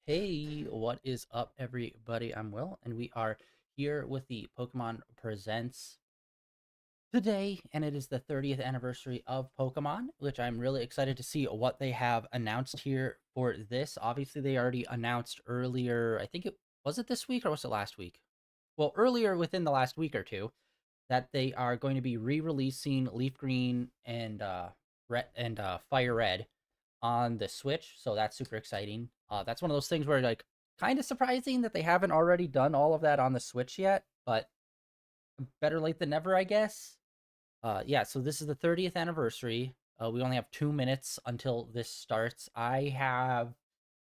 Hey, what is up, everybody? I'm Will, and we are here with the Pokemon Presents today, and it is the 30th anniversary of Pokemon, which I'm really excited to see what they have announced here for this. Obviously, they already announced earlier, I think it was it this week or was it last week? Well, earlier within the last week or two, that they are going to be re-releasing Leaf Green and Fire Red on the Switch, so that's super exciting. That's one of those things where like kind of surprising that they haven't already done all of that on the Switch yet, but better late than never, I guess. Yeah, so this is the 30th anniversary. We only have 2 minutes until this starts. I have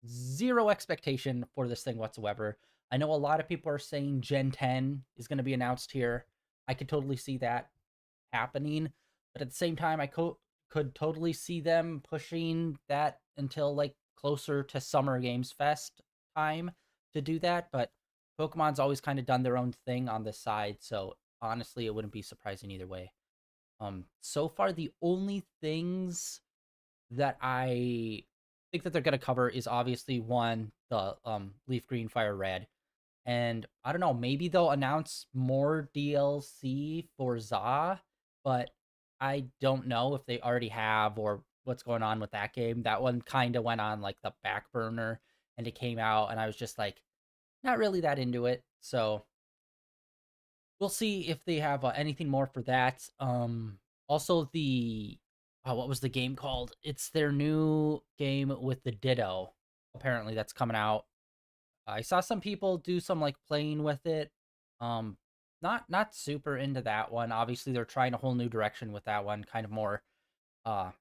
zero expectation for this thing whatsoever. I know a lot of people are saying Gen 10 is going to be announced here. I could totally see that happening, but at the same time, could totally see them pushing that until like closer to Summer Games Fest time to do that. But Pokemon's always kind of done their own thing on this side, so honestly, it wouldn't be surprising either way. So far, the only things that I think that they're gonna cover is obviously one, the Leaf Green Fire Red. And I don't know, maybe they'll announce more DLC for Za, but I don't know if they already have or what's going on with that game. That one kind of went on like the back burner and it came out and I was just like not really that into it. So we'll see if they have anything more for that. Also the what was the game called? It's their new game with the Ditto. Apparently that's coming out. I saw some people do some like playing with it. Um, not super into that one. Obviously, they're trying a whole new direction with that one, kind of more, uh,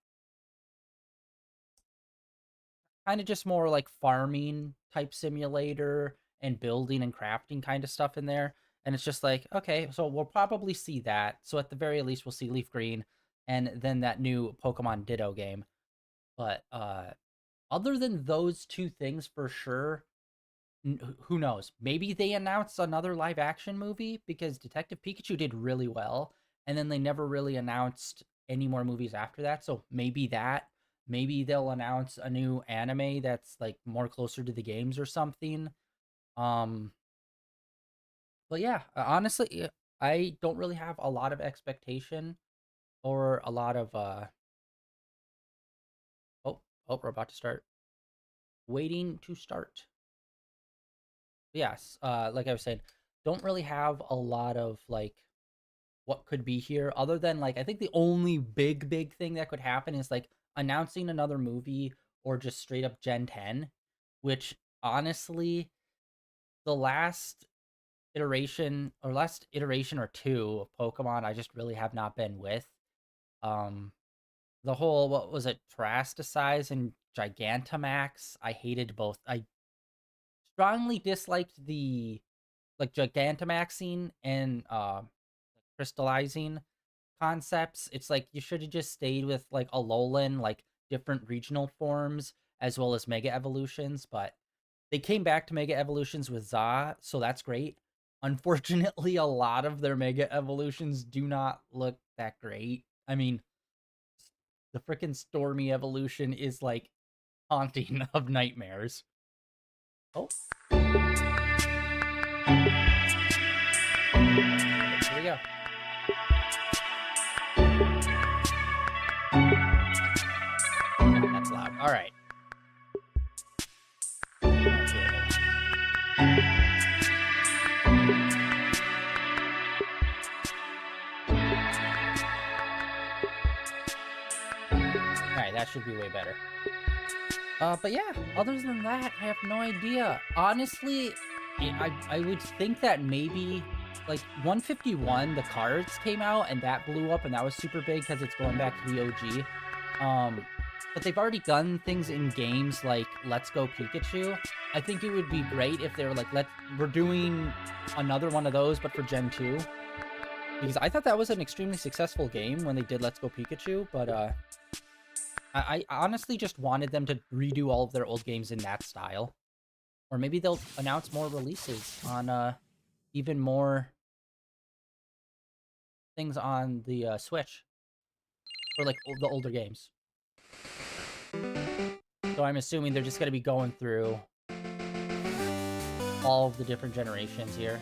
kind of just more like farming type simulator and building and crafting kind of stuff in there. And it's just like, okay, so we'll probably see that. So at the very least, we'll see Leaf Green, and then that new Pokemon Ditto game. But other than those two things, for sure, who knows? Maybe they announced another live action movie because Detective Pikachu did really well, and then they never really announced any more movies after that. So maybe that. Maybe they'll announce a new anime that's like more closer to the games or something. Um, but yeah, honestly, I don't really have a lot of expectation or a lot of we're about to start. Waiting to start. Yes, like I was saying, don't really have a lot of like what could be here other than like I think the only big thing that could happen is like announcing another movie or just straight up Gen 10, which honestly the last iteration or two of Pokemon I just really have not been with. Um the whole what was it, Terastasize and Gigantamax, I hated both. I strongly disliked the like Gigantamaxing and crystallizing concepts. It's like you should have just stayed with like Alolan, like different regional forms as well as mega evolutions, but they came back to mega evolutions with Za, so that's great. Unfortunately, a lot of their mega evolutions do not look that great. I mean, the freaking Stormy evolution is like haunting of nightmares. Oh, here we go. That's loud. All right. That's really loud. All right, that should be way better. But yeah, other than that, I have no idea. Honestly, I would think that maybe like 151, the cards came out and that blew up and that was super big because it's going back to the OG. But they've already done things in games like Let's Go Pikachu. I think it would be great if they were like, we're doing another one of those, but for Gen 2. Because I thought that was an extremely successful game when they did Let's Go Pikachu, but I honestly just wanted them to redo all of their old games in that style. Or maybe they'll announce more releases on even more things on the Switch for like the older games. So I'm assuming they're just going to be going through all of the different generations here.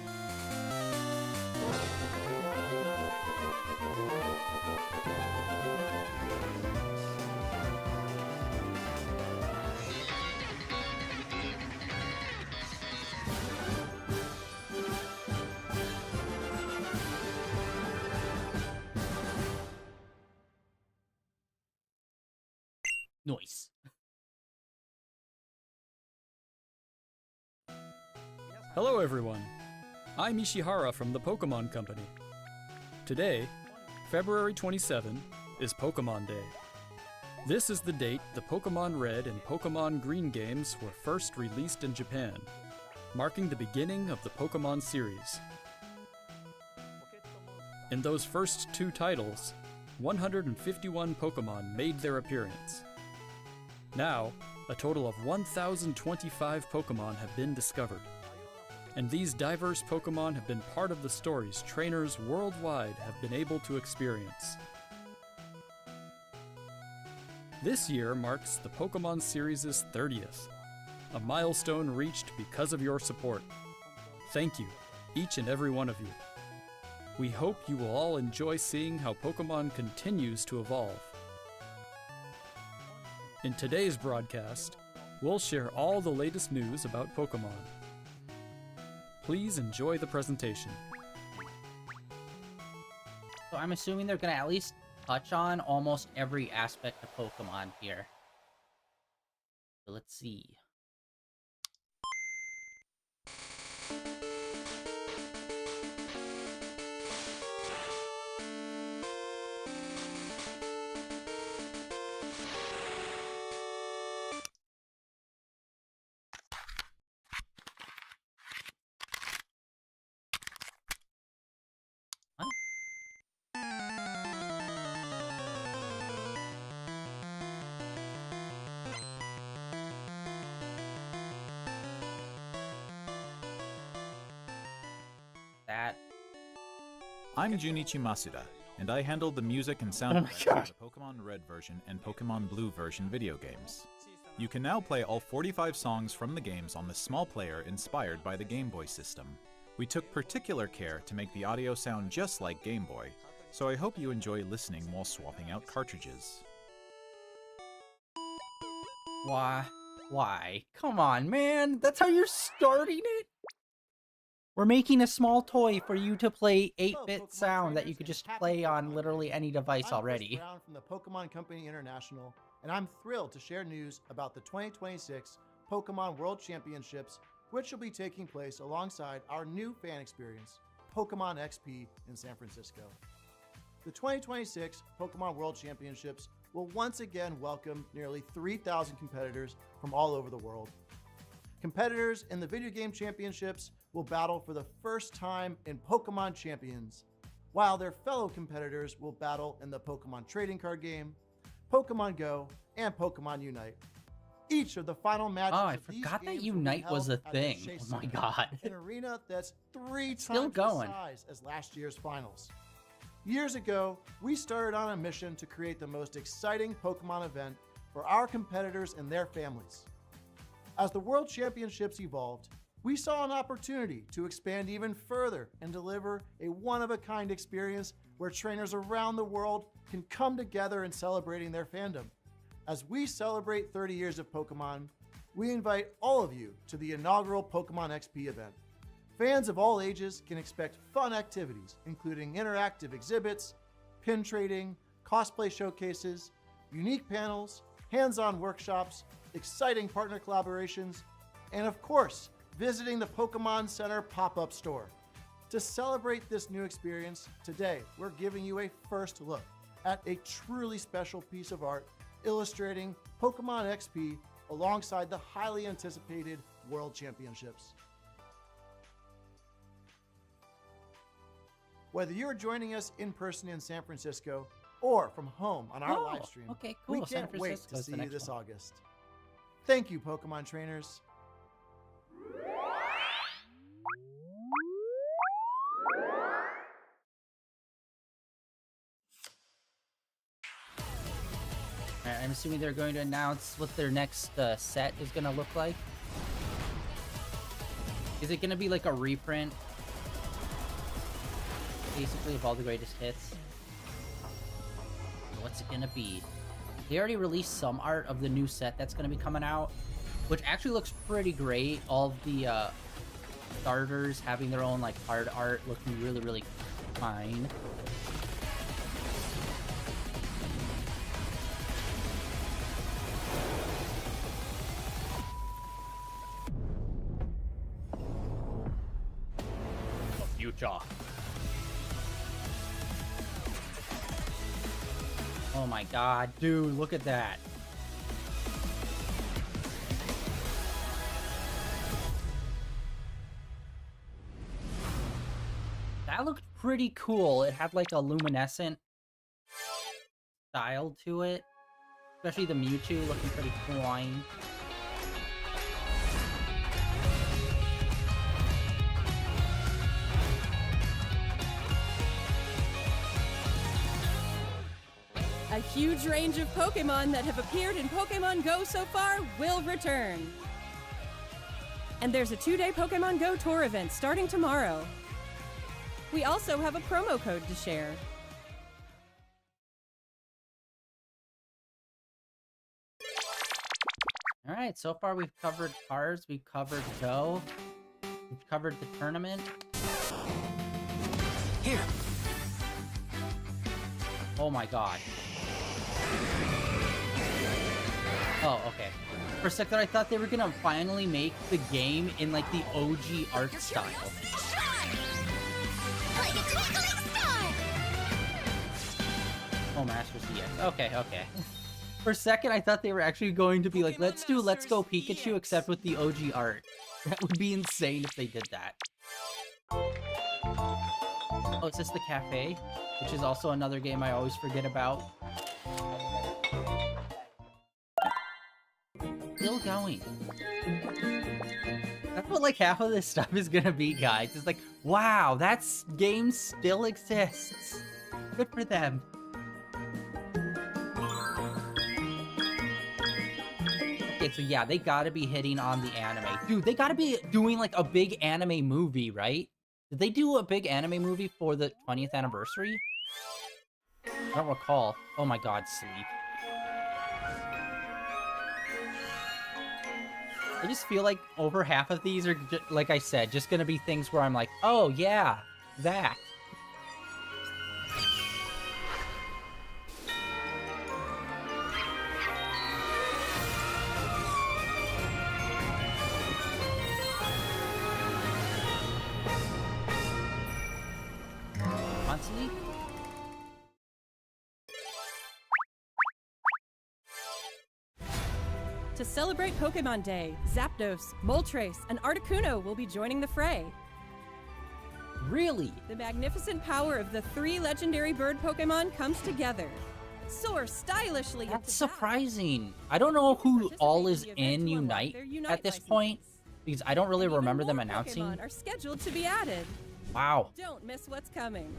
Nice. Hello everyone, I'm Ishihara from the Pokemon Company. Today, February 27, is Pokemon Day. This is the date the Pokemon Red and Pokemon Green games were first released in Japan, marking the beginning of the Pokemon series. In those first two titles, 151 Pokemon made their appearance. Now, a total of 1,025 Pokemon have been discovered. And these diverse Pokemon have been part of the stories trainers worldwide have been able to experience. This year marks the Pokemon series' 30th, a milestone reached because of your support. Thank you, each and every one of you. We hope you will all enjoy seeing how Pokemon continues to evolve. In today's broadcast, we'll share all the latest news about Pokemon. Please enjoy the presentation. So I'm assuming they're going to at least touch on almost every aspect of Pokemon here. So let's see. That. I'm Junichi Masuda, and I handled the music and sound effects for the Pokemon Red version and Pokemon Blue version video games. You can now play all 45 songs from the games on the small player inspired by the Game Boy system. We took particular care to make the audio sound just like Game Boy, so I hope you enjoy listening while swapping out cartridges. Why? Come on, man. That's how you're starting it? We're making a small toy for you to play 8-bit sound that you could just play on literally any device already. I'm Brown from the Pokemon Company International, and I'm thrilled to share news about the 2026 Pokemon World Championships, which will be taking place alongside our new fan experience, Pokemon XP in San Francisco. The 2026 Pokemon World Championships will once again welcome nearly 3,000 competitors from all over the world. Competitors in the video game championships will battle for the first time in Pokemon Champions, while their fellow competitors will battle in the Pokemon trading card game, Pokemon Go, and Pokemon Unite. Each of the final matches I forgot that Unite was a thing. Oh my god. An arena that's 3 Still times going. the size as last year's finals. Years ago, we started on a mission to create the most exciting Pokemon event for our competitors and their families. As the World Championships evolved, we saw an opportunity to expand even further and deliver a one-of-a-kind experience where trainers around the world can come together in celebrating their fandom. As we celebrate 30 years of Pokemon, we invite all of you to the inaugural Pokemon XP event. Fans of all ages can expect fun activities, including interactive exhibits, pin trading, cosplay showcases, unique panels, hands-on workshops, exciting partner collaborations, and of course, visiting the Pokemon Center pop-up store. To celebrate this new experience, today we're giving you a first look at a truly special piece of art illustrating Pokemon XP alongside the highly anticipated World Championships. Whether you're joining us in person in San Francisco or from home on our live stream, okay, cool. we San can't wait to Francisco's see the you next this one. August. Thank you, Pokemon trainers. Alright, I'm assuming they're going to announce what their next set is going to look like. Is it gonna be like a reprint, basically, of all the greatest hits? What's it gonna be? They already released some art of the new set that's gonna be coming out, which actually looks pretty great. All of the starters having their own like hard art, looking really, really fine. The future. Oh my god, dude, look at that. That looked pretty cool. It had like a luminescent style to it. Especially the Mewtwo looking pretty fine. A huge range of Pokemon that have appeared in Pokemon Go so far will return. And there's a 2-day Pokemon Go tour event starting tomorrow. We also have a promo code to share. Alright, so far we've covered cards, we've covered Go, we've covered the tournament. Here. Oh my god. Oh, okay. For a second I thought they were gonna finally make the game in like the OG art style. Oh, Master CX. Okay, okay. For a second, I thought they were actually going to be like, let's do Let's Go Pikachu, except with the OG art. That would be insane if they did that. Oh, is this the cafe? Which is also another game I always forget about. Still going. That's what like half of this stuff is gonna be, guys. It's like, wow, that game still exists. Good for them. Okay, so yeah, they gotta be hitting on the anime. Dude, they gotta be doing like a big anime movie, right? Did they do a big anime movie for the 20th anniversary? I don't recall. Oh my god, sleep. I just feel like over half of these are, like I said, just gonna be things where I'm like, oh yeah, that. Sleep? To celebrate Pokemon Day, Zapdos, Moltres, and Articuno will be joining the fray. Really? The magnificent power of the 3 legendary bird Pokemon comes together. Soar stylishly. That's surprising. I don't know who all is in Unite at this point, because I don't really remember them announcing. Pokemon are scheduled to be added. Wow. Don't miss what's coming.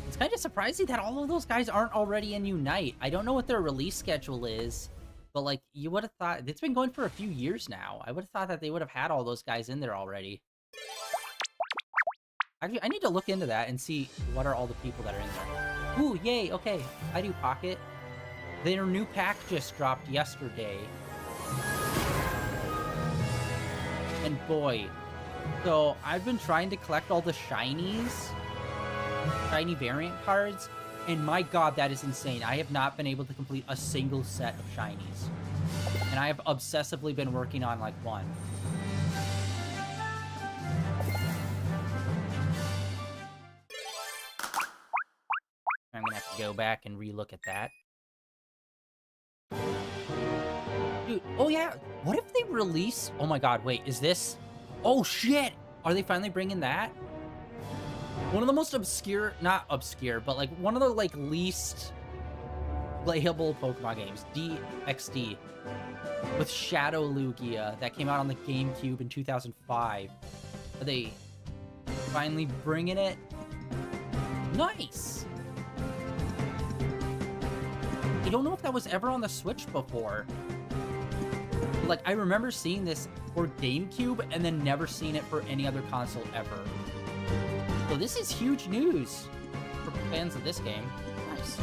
It's kind of surprising that all of those guys aren't already in Unite. I don't know what their release schedule is, but like, you would have thought, it's been going for a few years now. I would have thought that they would have had all those guys in there already. Actually, I need to look into that and see what are all the people that are in there. Ooh, yay, okay. I do Pocket. Their new pack just dropped yesterday. And boy, so I've been trying to collect all the shinies, shiny variant cards, and my god, that is insane. I have not been able to complete a single set of shinies. And I have obsessively been working on like one. I'm gonna have to go back and re-look at that. Dude, oh yeah, what if they release... Oh my god, wait, is this... Oh shit! Are they finally bringing that? One of the most obscure... Not obscure, but like one of the like least playable Pokemon games. DXD. With Shadow Lugia that came out on the GameCube in 2005. Are they finally bringing it? Nice! I don't know if that was ever on the Switch before. Like, I remember seeing this for GameCube and then never seeing it for any other console ever. So this is huge news for fans of this game. Nice.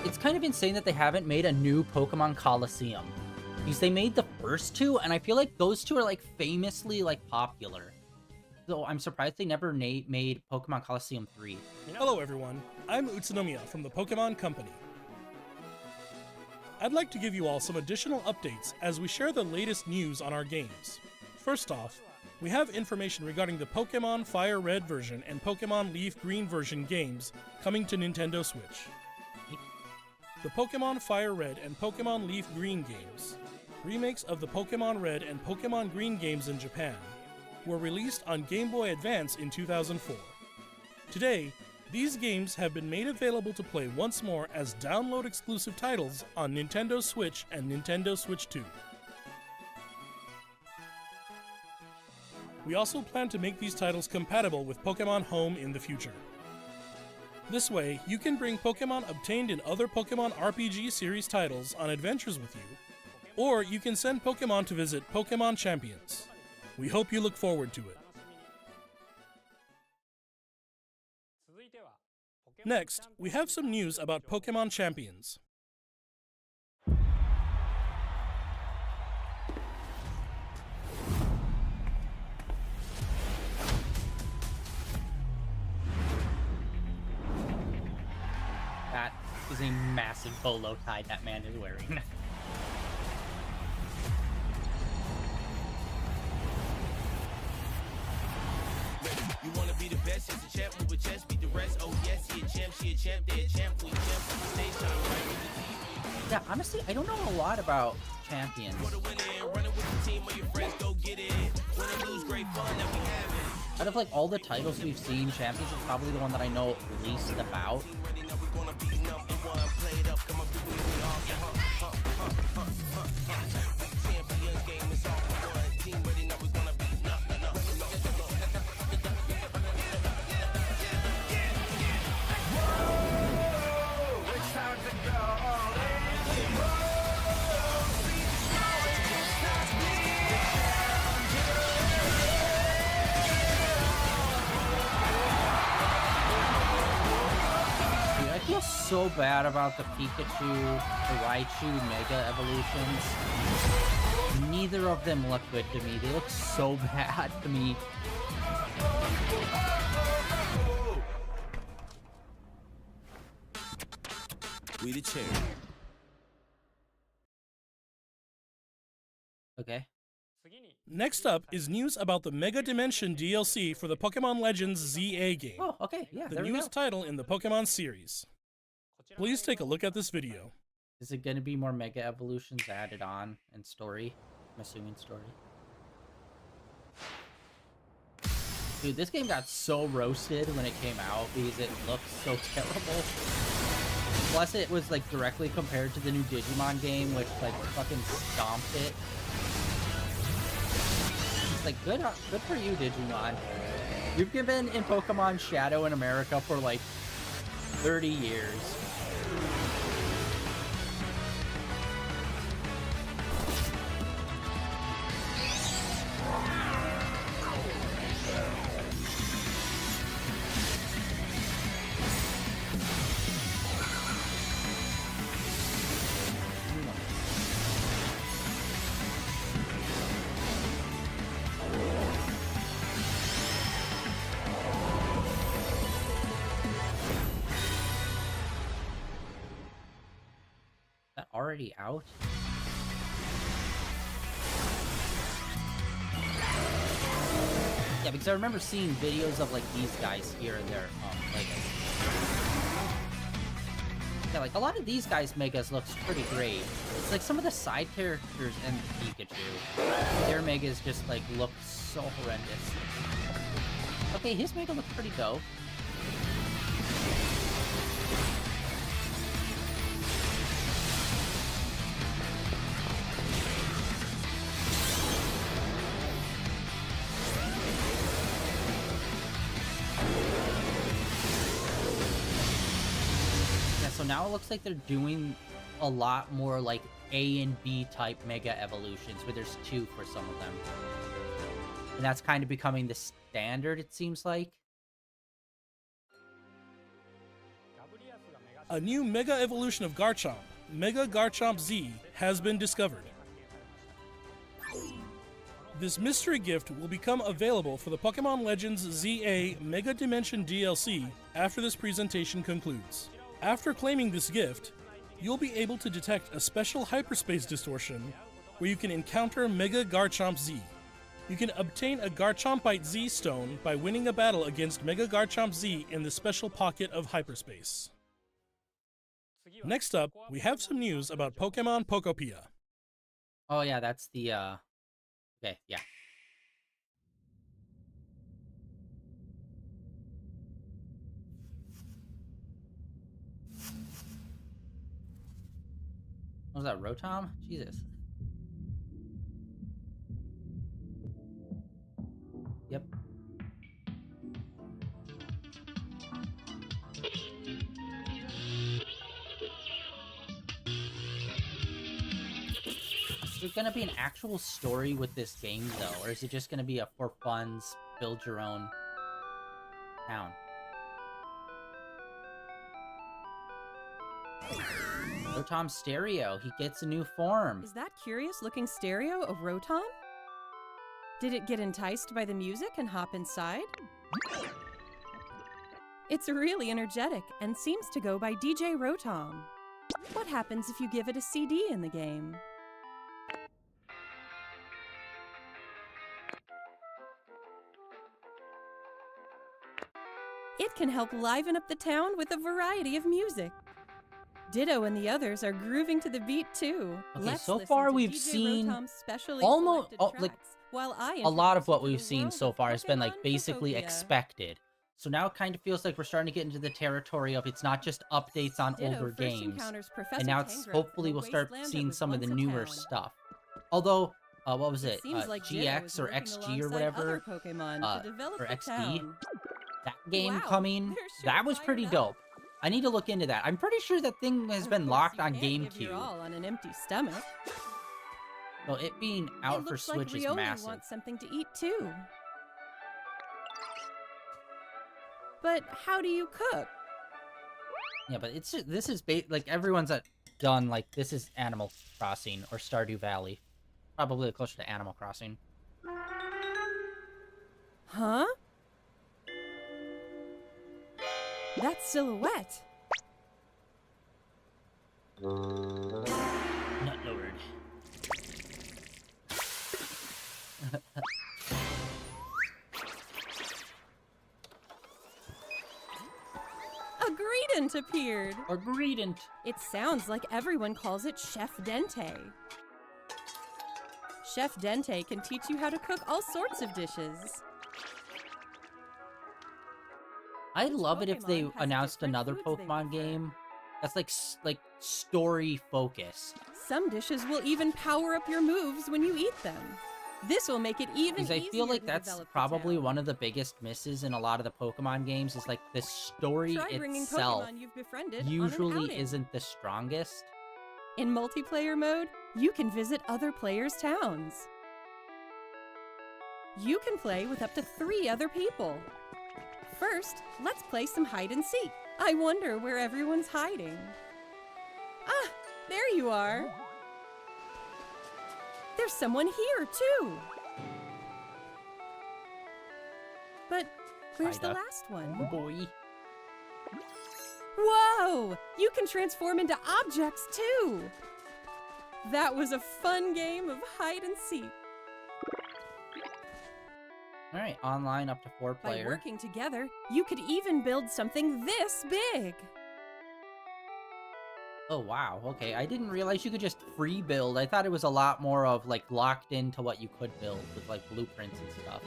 It's kind of insane that they haven't made a new Pokemon Coliseum. Because they made the first two, and I feel like those two are, like, famously, like, popular. So I'm surprised they never made Pokemon Coliseum 3. Hello everyone, I'm Utsunomiya from the Pokemon Company. I'd like to give you all some additional updates as we share the latest news on our games. First off, we have information regarding the Pokemon Fire Red version and Pokemon Leaf Green version games coming to Nintendo Switch. The Pokemon Fire Red and Pokemon Leaf Green games, remakes of the Pokemon Red and Pokemon Green games in Japan, were released on Game Boy Advance in 2004. Today, these games have been made available to play once more as download-exclusive titles on Nintendo Switch and Nintendo Switch 2. We also plan to make these titles compatible with Pokemon Home in the future. This way, you can bring Pokemon obtained in other Pokemon RPG series titles on adventures with you, or you can send Pokemon to visit Pokemon Champions. We hope you look forward to it. Next, we have some news about Pokemon Champions. That is a massive bolo tie that man is wearing. You wanna be the best, as a champ, move a chest, beat the rest. Oh yes, he a champ, they a champ, we champ, stage time, right with the TV. Yeah, honestly, I don't know a lot about Champions. For the winning, running with the team, or your friends go get it. Win or lose, great fun that we having. Out of like all the titles we've seen, Champions is probably the one that I know least about. Ready now, we gonna be number one. Play it up, come up, we off. Champions game is all for one. Team ready now, we gonna be I feel so bad about the Pikachu, the Raichu Mega Evolutions. Neither of them look good to me. They look so bad to me. we the chair. Okay. Next up is news about the Mega Dimension DLC for the Pokemon Legends ZA game, Oh, okay. Yeah, the there we newest go. title in the Pokemon series. Please take a look at this video. Is it going to be more Mega Evolutions added on and story? I'm assuming story. Dude, this game got so roasted when it came out because it looked so terrible. Plus, it was like directly compared to the new Digimon game, which like fucking stomped it. It's like good for you, Digimon. You've been in Pokemon Shadow in America for like 30 years. That already out? Yeah, because I remember seeing videos of like these guys here and there. Yeah, like a lot of these guys' megas looks pretty great. It's like some of the side characters and Pikachu, their megas just like look so horrendous. Okay, his mega looks pretty dope. so now it looks like they're doing a lot more like A and B type Mega Evolutions, where there's 2 for some of them. And that's kind of becoming the standard, it seems like. A new Mega Evolution of Garchomp, Mega Garchomp Z, has been discovered. This mystery gift will become available for the Pokemon Legends ZA Mega Dimension DLC after this presentation concludes. After claiming this gift, you'll be able to detect a special hyperspace distortion where you can encounter Mega Garchomp Z. You can obtain a Garchompite Z stone by winning a battle against Mega Garchomp Z in the special pocket of hyperspace. Next up, we have some news about Pokemon Pokopia. Oh yeah, that's the okay, yeah. What was that, Rotom? Jesus. Yep. Is there gonna be an actual story with this game though, or is it just gonna be a for funds, build your own town? Rotom Stereo, he gets a new form. Is that curious-looking stereo of Rotom? Did it get enticed by the music and hop inside? It's really energetic and seems to go by DJ Rotom. What happens if you give it a CD in the game? It can help liven up the town with a variety of music. Ditto and the others are grooving to the beat too. Okay, Let's so listen far to we've DJ seen Rotom's specially almost selected like tracks, while I a lot of introduce what you to we've the seen world so of far has been like Pokemon basically Pokopia. expected. So now it kind of feels like we're starting to get into the territory of it's not just updates on Ditto older first games, encounters Professor and now it's Tangrowth hopefully in a we'll start wasteland that seeing was some of the once a newer town. stuff. Although, what was it? Seems like Ditto GX is or working XG or alongside whatever, other Pokemon to develop or the XD? town. That game Wow, coming, they're sure that was fired pretty up. dope. I need to look into that. I'm pretty sure that thing has Of been course, locked you on can't give your GameCube. all on an empty stomach. So it being It out for looks Switch like is Rioli massive. wants something to eat too. But how do you cook? Yeah, but it's just, this is like everyone's done like this is Animal Crossing or Stardew Valley, probably closer to Animal Crossing. Huh? That's Silhouette. Nut Lord. A Greedent appeared. Or Greedent. It sounds like everyone calls it Chef Dente. Chef Dente can teach you how to cook all sorts of dishes. I'd love it if they Pokemon has announced different another foods they Pokemon prefer. game that's like story focused. Some dishes will even power up your moves when you eat them. This will make it even Because I easier feel like to that's develop the probably town. one of the biggest misses in a lot of the Pokemon games is like the story Try bringing itself Pokemon you've befriended on an usually outing. isn't the strongest. In multiplayer mode, you can visit other players' towns. You can play with up to 3 other people. First, let's play some hide and seek. I wonder where everyone's hiding. Ah, there you are. There's someone here, too. But where's the Ida. last one? Boy. Whoa! You can transform into objects, too! That was a fun game of hide and seek. Alright, online up to 4 By player. working together, you could even build something this big. Oh wow, okay. I didn't realize you could just free build. I thought it was a lot more of like locked into what you could build with like blueprints and stuff.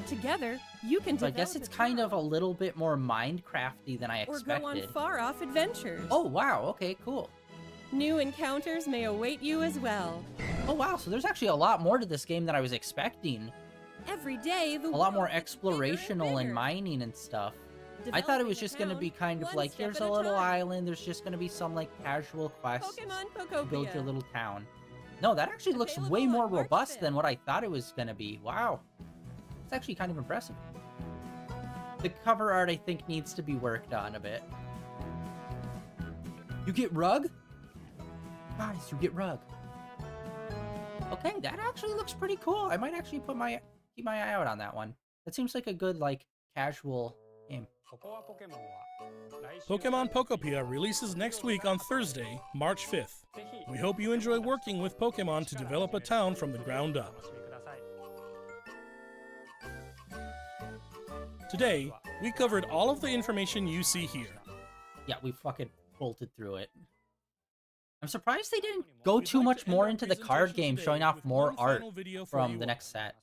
Together, you can So I develop guess it's a kind of a town little bit more Minecrafty than I or go on expected. far-off adventures. Oh wow, okay, cool. New encounters may await you as well. Oh wow, so there's actually a lot more to this game than I was expecting. Every day, the A lot more world gets bigger and explorational and bigger. mining and stuff. I thought it was Developing a just gonna be town, kind of one like, step here's at a little time. island, there's just gonna be some like casual quests Pokemon to build your Pokopia. little town. No, that actually looks way Available more on March robust than 5th. what I thought it was gonna be. Wow. It's actually kind of impressive. The cover art, I think, needs to be worked on a bit. You get Rug? Guys, you get Rug. Okay, that actually looks pretty cool. I might actually keep my eye out on that one. That seems like a good, like, casual game. Pokemon Pokopia releases next week on Thursday, March 5th. We hope you enjoy working with Pokemon to develop a town from the ground up. Today, we covered all of the information you see here. Yeah, we fucking bolted through it. I'm surprised they didn't go We'd too like much to end more our into the card presentation game, today showing off with more one art final video for from you the all. next set.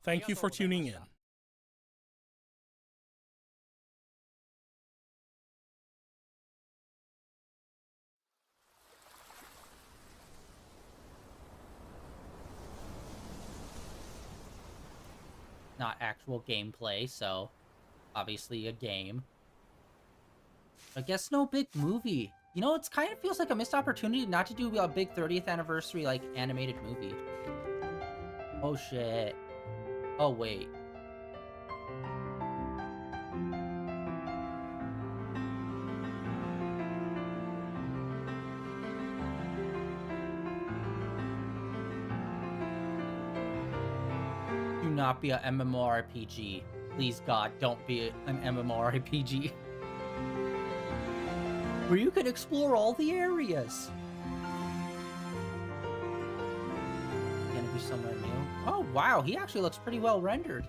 Thank you for tuning in. Not actual gameplay, so obviously a game. I guess no big movie. You know, it kind of feels like a missed opportunity not to do a big 30th anniversary, like, animated movie. Oh, shit. Oh, wait. Do not be a MMORPG. Please, God, don't be an MMORPG. Where you can explore all the areas. Gonna be somewhere new. Oh, wow, he actually looks pretty well rendered.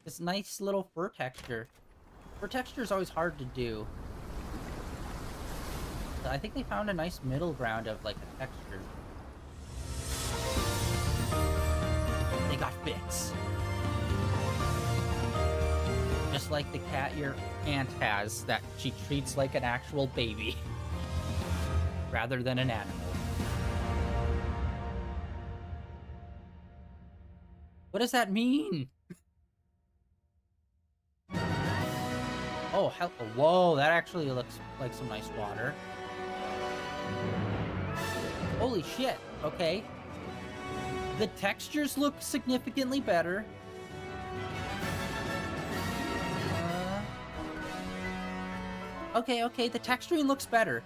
This nice little fur texture. Fur texture is always hard to do. I think they found a nice middle ground of, like, a texture. They got bits. Just like the cat your aunt has that she treats like an actual baby. Rather than an animal. What does that mean? Oh, hell. Whoa, that actually looks like some nice water. Holy shit. Okay. The textures look significantly better. Okay, the texturing looks better.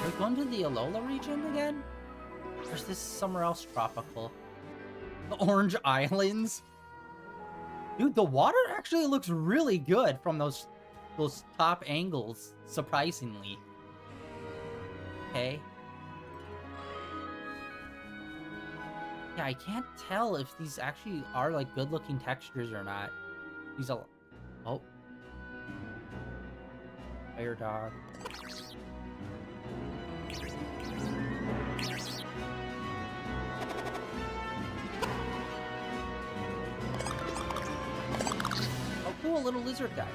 Are we going to the Alola region again? Or is this somewhere else tropical? The Orange Islands? Dude, the water actually looks really good from those top angles, surprisingly. Okay. Yeah, I can't tell if these actually are, like, good-looking textures or not. These are... Oh. Fire dog. Oh, cool, little lizard guy.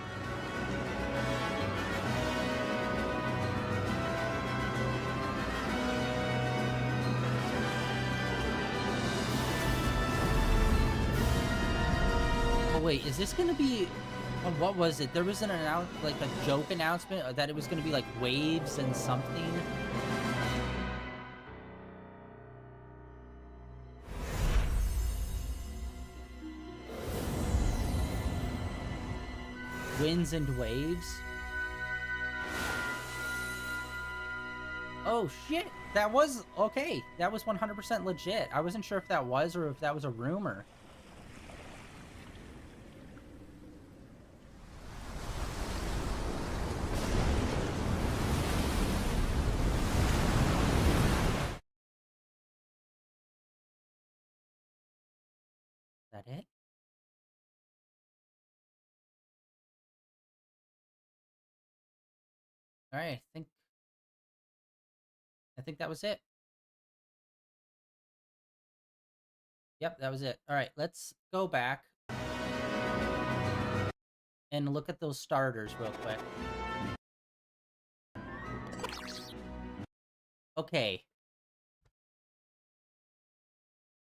Oh, wait, is this gonna be... what was it? There was an like a joke announcement that it was gonna be like waves and something. Winds and waves. Oh shit, that was okay. That was 100% legit. I wasn't sure if that was or if that was a rumor. Is that it? All right, I think that was it. Yep, that was it. All right, let's go back and look at those starters real quick. Okay.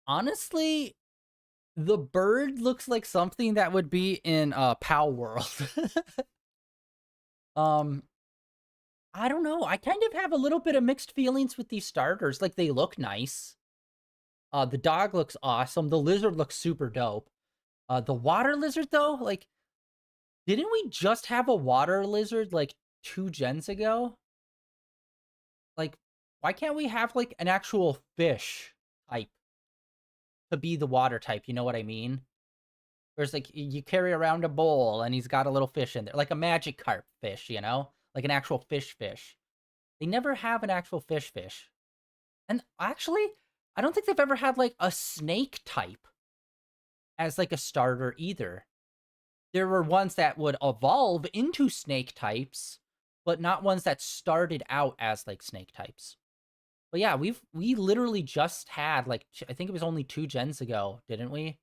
Honestly, the bird looks like something that would be in Pal World. um, I don't know. I kind of have a little bit of mixed feelings with these starters. Like, they look nice. The dog looks awesome. The lizard looks super dope. The water lizard, though, like, didn't we just have a water lizard, like, 2 gens ago? Like, why can't we have, like, an actual fish type to be the water type, you know what I mean? Whereas, like, you carry around a bowl, and he's got a little fish in there, like a magic carp fish, you know? Like an actual fish. They never have an actual fish. And actually, I don't think they've ever had, like, a snake type as, like, a starter either. There were ones that would evolve into snake types, but not ones that started out as, like, snake types. But yeah, we literally just had, like, I think it was only 2 gens ago, didn't we?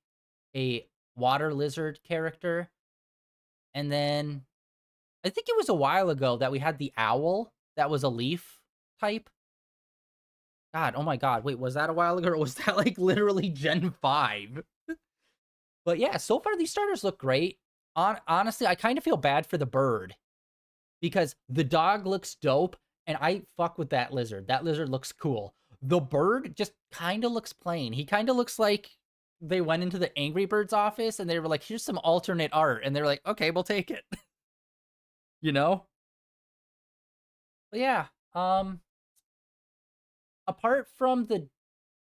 A water lizard character. And then I think it was a while ago that we had the owl that was a leaf type. God, oh my god, wait, was that a while ago, or was that, like, literally Gen 5? But yeah, so far these starters look great. Honestly, I kind of feel bad for the bird, because the dog looks dope, and I fuck with that lizard. That lizard looks cool. The bird just kind of looks plain. He kind of looks like they went into the Angry Birds office, and they were like, here's some alternate art, and they're like, okay, we'll take it. You know? But yeah, apart from the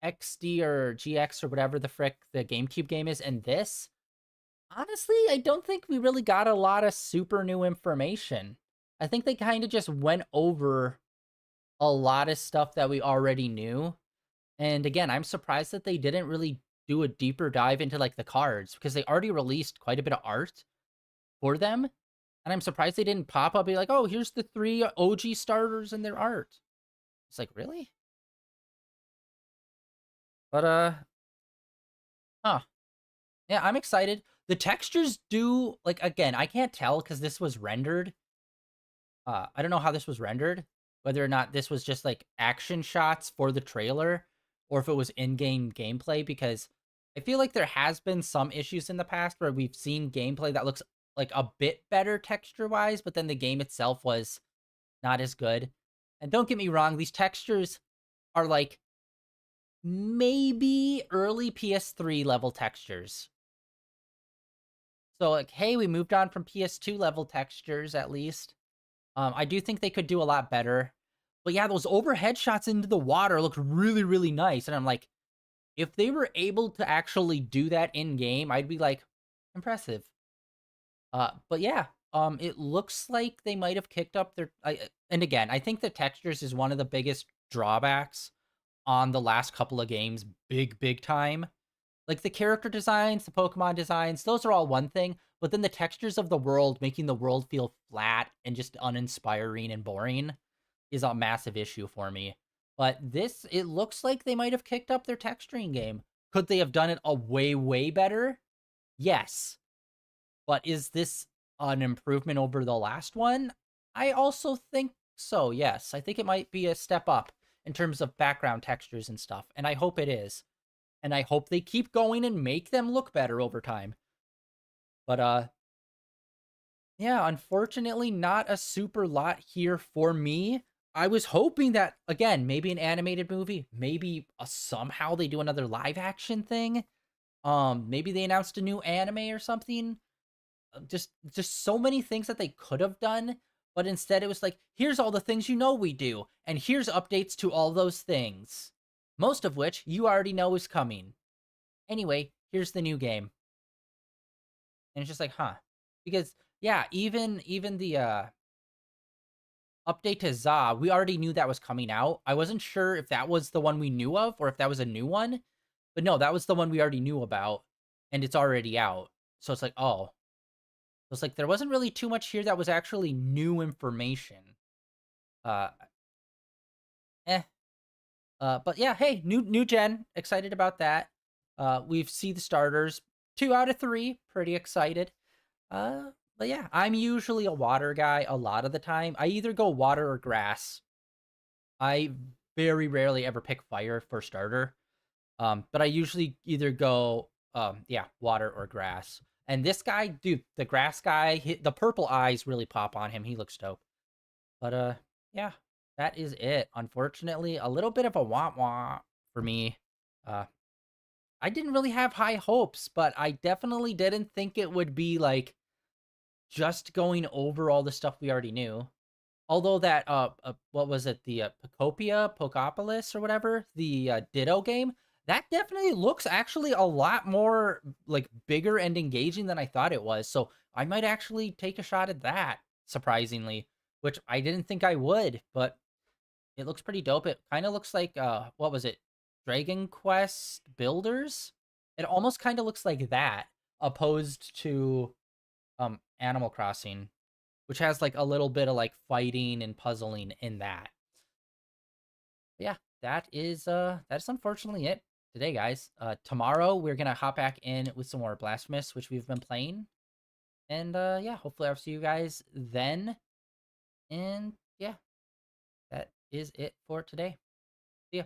XD or GX or whatever the frick the GameCube game is, and this, honestly, I don't think we really got a lot of super new information. I think they kind of just went over a lot of stuff that we already knew. And again, I'm surprised that they didn't really do a deeper dive into, like, the cards, because they already released quite a bit of art for them. And I'm surprised they didn't pop up and be like, oh, here's the 3 OG starters and their art. It's like, really? But, huh. Yeah, I'm excited. The textures do, like, again, I can't tell because this was rendered. I don't know how this was rendered, whether or not this was just, like, action shots for the trailer, or if it was in-game gameplay, because I feel like there has been some issues in the past where we've seen gameplay that looks, like, a bit better texture-wise, but then the game itself was not as good. And don't get me wrong, these textures are, like, maybe early PS3 level textures. So, like, hey, we moved on from PS2 level textures, at least. I do think they could do a lot better. But yeah, those overhead shots into the water look really, really nice. And I'm like, if they were able to actually do that in-game, I'd be like, impressive. But yeah, it looks like they might have kicked up their... and again, I think the textures is one of the biggest drawbacks on the last couple of games. Big time. Like, the character designs, the Pokemon designs, those are all one thing, but then the textures of the world, making the world feel flat and just uninspiring and boring, is a massive issue for me. But this, it looks like they might have kicked up their texturing game. Could they have done it a way better? Yes. But is this an improvement over the last one? I also think so, yes. I think it might be a step up in terms of background textures and stuff, and I hope it is. And I hope they keep going and make them look better over time. But, yeah, unfortunately, not a super lot here for me. I was hoping that, again, maybe an animated movie, maybe somehow they do another live action thing. Maybe they announced a new anime or something. Just so many things that they could have done, but instead it was like, here's all the things you know we do, and here's updates to all those things. Most of which you already know is coming. Anyway, here's the new game. And it's just like, huh. Because, yeah, even the update to ZA, we already knew that was coming out. I wasn't sure if that was the one we knew of, or if that was a new one. But no, that was the one we already knew about, and it's already out. So it's like, oh. So it's like, there wasn't really too much here that was actually new information. Uh, but yeah, hey, new gen, excited about that. We've seen the starters, 2 out of 3, pretty excited. But yeah, I'm usually a water guy a lot of the time. I either go water or grass. I very rarely ever pick fire for starter. But I usually either go, yeah, water or grass. And this guy, dude, the grass guy, the purple eyes really pop on him. He looks dope. But yeah, that is it. Unfortunately, a little bit of a wah-wah for me. Uh, I didn't really have high hopes, but I definitely didn't think it would be like just going over all the stuff we already knew. Although that what was it, the Pocopolis or whatever, the Ditto game, that definitely looks actually a lot more like bigger and engaging than I thought it was. So I might actually take a shot at that, surprisingly, which I didn't think I would, but it looks pretty dope. It kind of looks like what was it? Dragon Quest Builders? It almost kind of looks like that, opposed to Animal Crossing, which has like a little bit of like fighting and puzzling in that. But yeah, that's unfortunately it today, guys. Tomorrow we're gonna hop back in with some more Blasphemous, which we've been playing. And yeah, hopefully I'll see you guys then. And yeah, that is it for today. See ya.